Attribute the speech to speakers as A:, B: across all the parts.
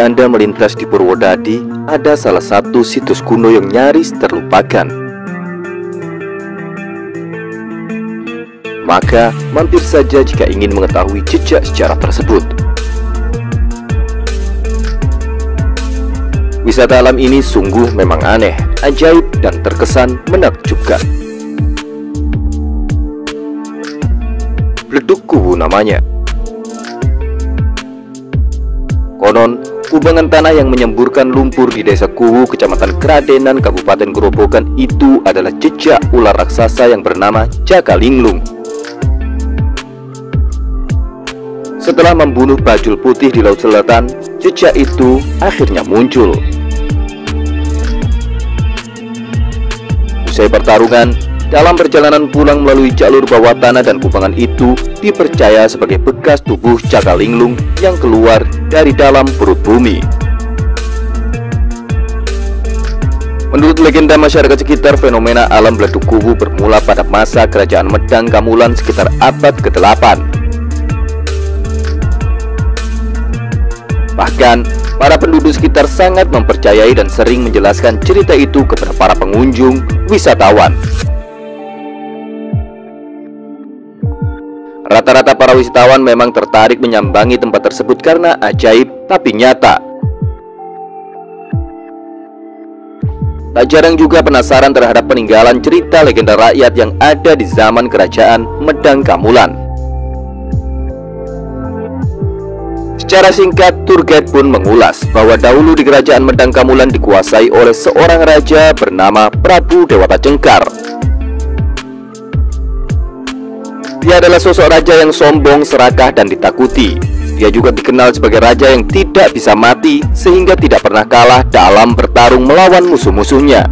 A: jika Anda melintas di Purwodadi, ada salah satu situs kuno yang nyaris terlupakan. Maka, mampir saja jika ingin mengetahui jejak sejarah tersebut. Wisata alam ini sungguh memang aneh, ajaib, dan terkesan menakjubkan. Bledug Kuwu namanya. Konon, kubangan tanah yang menyemburkan lumpur di Desa Kuwu, Kecamatan Kradenan, Kabupaten Grobogan itu adalah jejak ular raksasa yang bernama Jakalinglung. Setelah membunuh bajul putih di Laut Selatan, jejak itu akhirnya muncul. Usai pertarungan, dalam perjalanan pulang melalui jalur bawah tanah dan kubangan itu dipercaya sebagai bekas tubuh Jakalinglung yang keluar dari dalam perut bumi. Menurut legenda masyarakat sekitar, fenomena alam Bledug Kuwu bermula pada masa Kerajaan Medang Kamulan sekitar abad ke-8. Bahkan, para penduduk sekitar sangat mempercayai dan sering menjelaskan cerita itu kepada para pengunjung wisatawan. Rata-rata para wisatawan memang tertarik menyambangi tempat tersebut karena ajaib tapi nyata. Tak jarang juga penasaran terhadap peninggalan cerita legenda rakyat yang ada di zaman Kerajaan Medang Kamulan. Secara singkat, tour guide pun mengulas bahwa dahulu di Kerajaan Medang Kamulan dikuasai oleh seorang raja bernama Prabu Dewata Cengkar. Dia adalah sosok raja yang sombong, serakah, dan ditakuti. Dia juga dikenal sebagai raja yang tidak bisa mati, sehingga tidak pernah kalah dalam bertarung melawan musuh-musuhnya.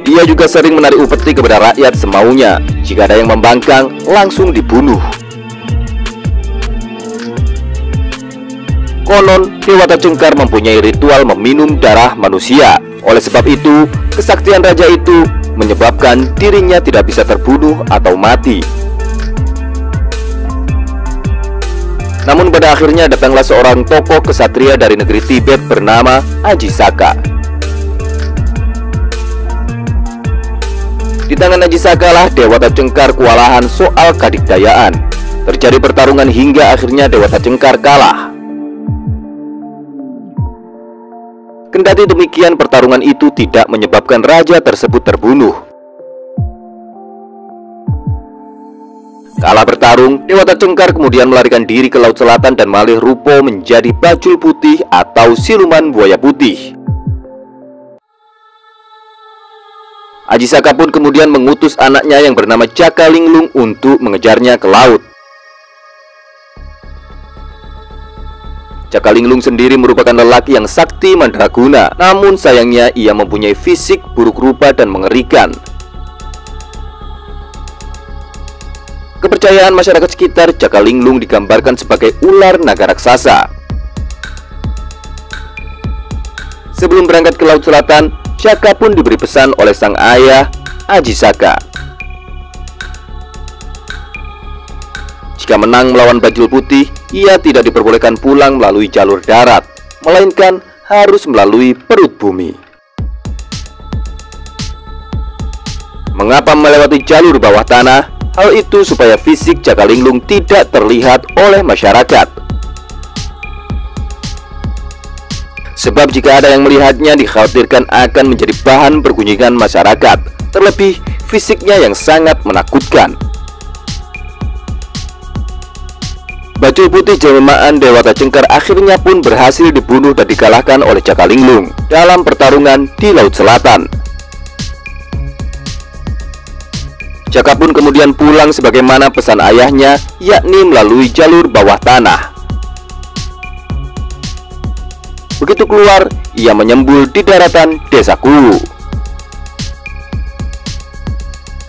A: Dia juga sering menarik upeti kepada rakyat semaunya. Jika ada yang membangkang, langsung dibunuh. Konon, Dewata Cengkar mempunyai ritual meminum darah manusia. Oleh sebab itu, kesaktian raja itu menyebabkan dirinya tidak bisa terbunuh atau mati. Namun pada akhirnya datanglah seorang tokoh kesatria dari negeri Tibet bernama Aji Saka. Di tangan Aji Saka lah Dewata Cengkar kewalahan soal kadikdayaan. Terjadi pertarungan hingga akhirnya Dewata Cengkar kalah. Kendati demikian, pertarungan itu tidak menyebabkan raja tersebut terbunuh. Kalah bertarung, Dewata Cengkar kemudian melarikan diri ke Laut Selatan dan malih rupa menjadi bajul putih atau siluman buaya putih. Aji Saka pun kemudian mengutus anaknya yang bernama Jakalinglung untuk mengejarnya ke laut. Jakalinglung sendiri merupakan lelaki yang sakti mandraguna, namun sayangnya ia mempunyai fisik buruk rupa dan mengerikan. Kepercayaan masyarakat sekitar, Jakalinglung digambarkan sebagai ular naga raksasa. Sebelum berangkat ke Laut Selatan, Jaka pun diberi pesan oleh sang ayah, Aji Saka. Jika menang melawan bajul putih, ia tidak diperbolehkan pulang melalui jalur darat, melainkan harus melalui perut bumi. Mengapa melewati jalur bawah tanah? Hal itu supaya fisik Jakalinglung tidak terlihat oleh masyarakat. Sebab jika ada yang melihatnya, dikhawatirkan akan menjadi bahan pergunjingan masyarakat. Terlebih fisiknya yang sangat menakutkan. Bajul putih jelmaan Dewata Cengkar akhirnya pun berhasil dibunuh dan dikalahkan oleh Jakalinglung dalam pertarungan di Laut Selatan. Jaka pun kemudian pulang sebagaimana pesan ayahnya, yakni melalui jalur bawah tanah. Begitu keluar, ia menyembul di daratan Desa Kuwu.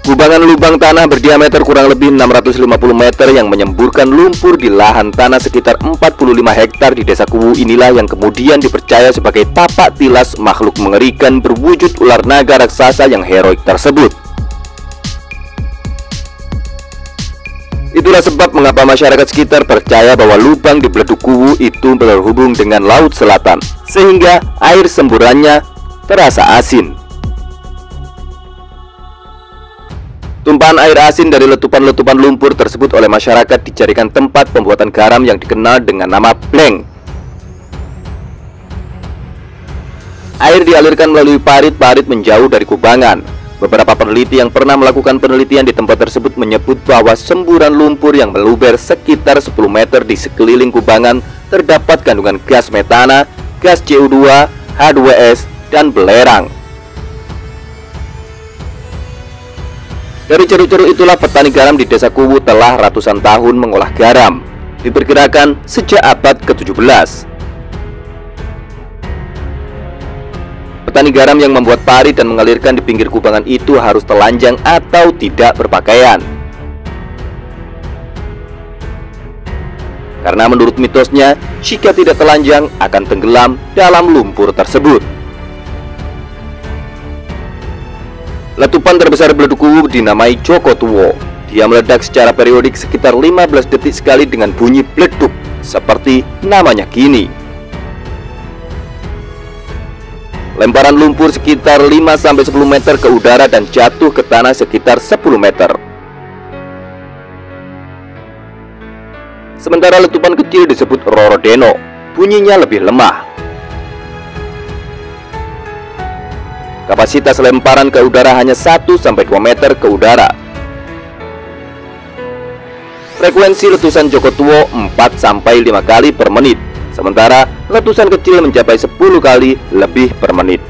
A: Kubangan lubang tanah berdiameter kurang lebih 650 meter yang menyemburkan lumpur di lahan tanah sekitar 45 hektar di Desa Kuwu inilah yang kemudian dipercaya sebagai tapak tilas makhluk mengerikan berwujud ular naga raksasa yang heroik tersebut. Itulah sebab mengapa masyarakat sekitar percaya bahwa lubang di Beleduk Kuwu itu terhubung dengan Laut Selatan, sehingga air semburannya terasa asin. Tumpahan air asin dari letupan-letupan lumpur tersebut oleh masyarakat dijadikan tempat pembuatan garam yang dikenal dengan nama Bleng. Air dialirkan melalui parit-parit menjauh dari kubangan. Beberapa peneliti yang pernah melakukan penelitian di tempat tersebut menyebut bahwa semburan lumpur yang meluber sekitar 10 meter di sekeliling kubangan terdapat kandungan gas metana, gas CO2, H2S, dan belerang. Dari ceruk-ceruk itulah petani garam di Desa Kuwu telah ratusan tahun mengolah garam, diperkirakan sejak abad ke-17. Petani garam yang membuat parit dan mengalirkan di pinggir kubangan itu harus telanjang atau tidak berpakaian. Karena menurut mitosnya, jika tidak telanjang akan tenggelam dalam lumpur tersebut. Letupan terbesar Beleduk Kuwu dinamai Joko Tuwo. Dia meledak secara periodik sekitar 15 detik sekali dengan bunyi bleduk, seperti namanya kini. Lemparan lumpur sekitar 5-10 meter ke udara dan jatuh ke tanah sekitar 10 meter. Sementara letupan kecil disebut Rorodeno, bunyinya lebih lemah. Kapasitas lemparan ke udara hanya 1-2 meter ke udara. Frekuensi letusan Joko Tuwo 4-5 kali per menit. Sementara letusan kecil mencapai 10 kali lebih per menit.